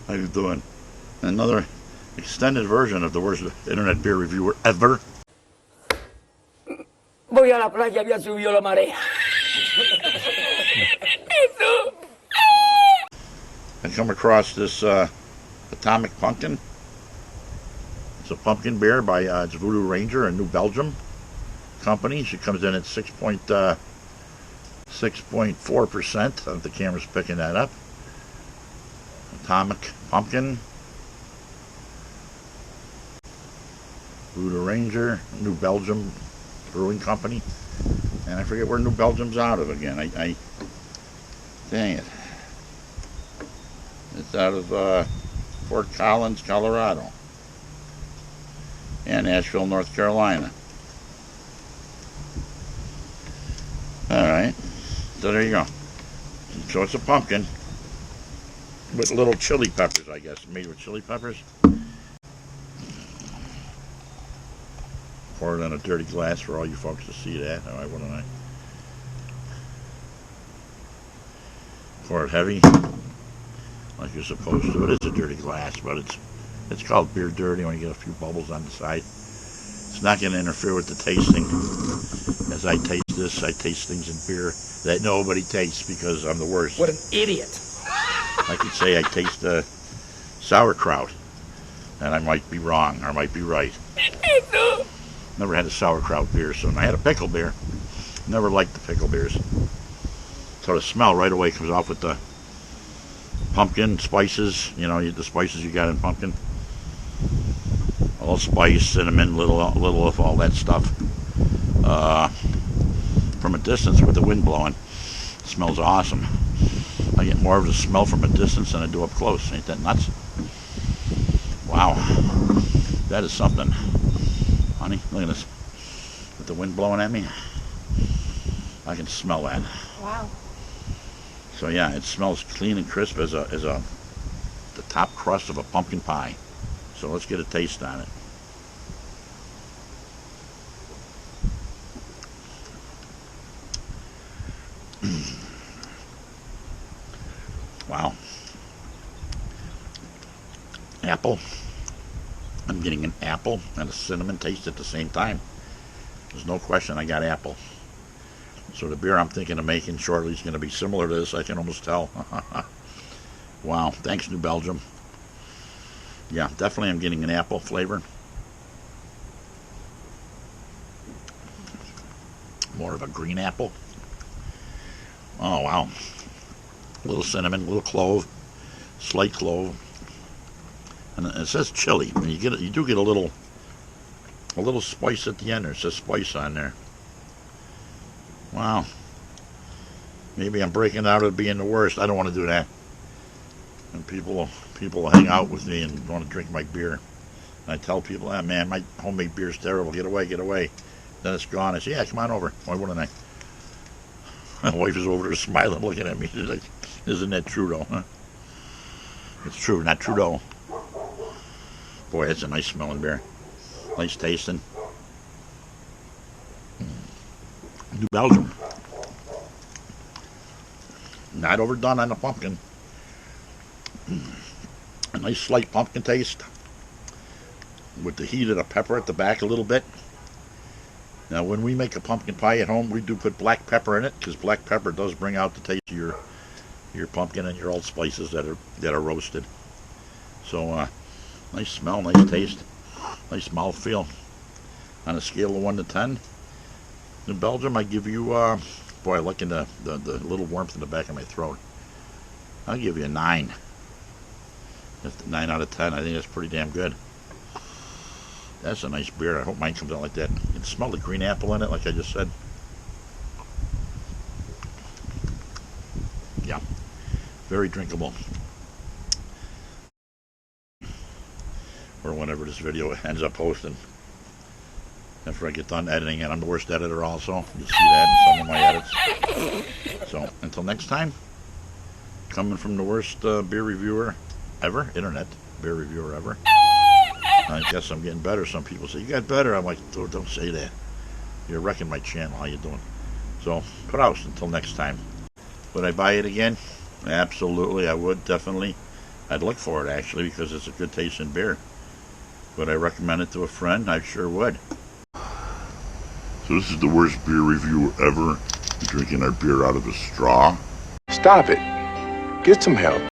How you doing? Another extended version of the worst internet beer reviewer ever. Voy a la playa, había subido la marea. I come across this Atomic Pumpkin. It's a pumpkin beer by it's Voodoo Ranger, a New Belgium company. She comes in at 6.4%. I think the camera's picking that up. Atomic Pumpkin. Voodoo Ranger, New Belgium Brewing Company. And I forget where New Belgium's out of again. Dang it. It's out of Fort Collins, Colorado. And Asheville, North Carolina. Alright. So there you go. So it's a pumpkin with little chili peppers, I guess. Made with chili peppers. Pour it on a dirty glass for all you folks to see that. Alright, what don't I? Pour it heavy, like you're supposed to. It is a dirty glass, but it's called beer dirty when you get a few bubbles on the side. It's not going to interfere with the tasting. As I taste this, I taste things in beer that nobody tastes because I'm the worst. What an idiot. I could say I taste sauerkraut, and I might be wrong, or I might be right. Never had a sauerkraut beer, so I had a pickle beer. Never liked the pickle beers. So the smell right away comes off with the pumpkin spices, you know, the spices you got in pumpkin. A little spice, cinnamon, little of all that stuff. From a distance with the wind blowing, it smells awesome. I get more of the smell from a distance than I do up close. Ain't that nuts? Wow, that is something. Honey, look at this. With the wind blowing at me, I can smell that. Wow. So yeah, it smells clean and crisp as the top crust of a pumpkin pie. So let's get a taste on it. Wow. Apple. I'm getting an apple and a cinnamon taste at the same time. There's no question I got apple. So the beer I'm thinking of making shortly is going to be similar to this, I can almost tell. Wow, thanks New Belgium. Yeah, definitely I'm getting an apple flavor. More of a green apple. Oh wow. A little cinnamon, a little clove, slight clove. And it says chili. And you do get a little spice at the end there. It says spice on there. Wow. Maybe I'm breaking out of being the worst. I don't want to do that. And people will hang out with me and want to drink my beer. And I tell people, ah, man, my homemade beer's terrible. Get away, get away. Then it's gone. I say, yeah, come on over. Why wouldn't I? My wife is over there smiling, looking at me. She's like, isn't that true, though? Huh? It's true, not Trudeau. Boy, that's a nice smelling beer. Nice tasting. New Belgium. Not overdone on the pumpkin. A nice slight pumpkin taste. With the heat of the pepper at the back a little bit. Now when we make a pumpkin pie at home, we do put black pepper in it, because black pepper does bring out the taste of your pumpkin and your old spices that are roasted. So nice smell, nice taste, nice mouthfeel. On a scale of 1 to 10, in Belgium, I give you, boy, I look in the little warmth in the back of my throat. I'll give you a 9. That's a 9 out of 10. I think that's pretty damn good. That's a nice beer. I hope mine comes out like that. You can smell the green apple in it, like I just said. Yeah, very drinkable. Or whenever this video ends up posting. After I get done editing it, I'm the worst editor also. You'll see that in some of my edits. So, until next time, coming from the worst beer reviewer ever, internet beer reviewer ever. I guess I'm getting better. Some people say, you got better. I'm like, don't say that. You're wrecking my channel. How you doing? So, Kraus, until next time. Would I buy it again? Absolutely, I would, definitely. I'd look for it actually because it's a good tasting beer. Would I recommend it to a friend? I sure would. So this is the worst beer review ever. We're drinking our beer out of a straw. Stop it. Get some help.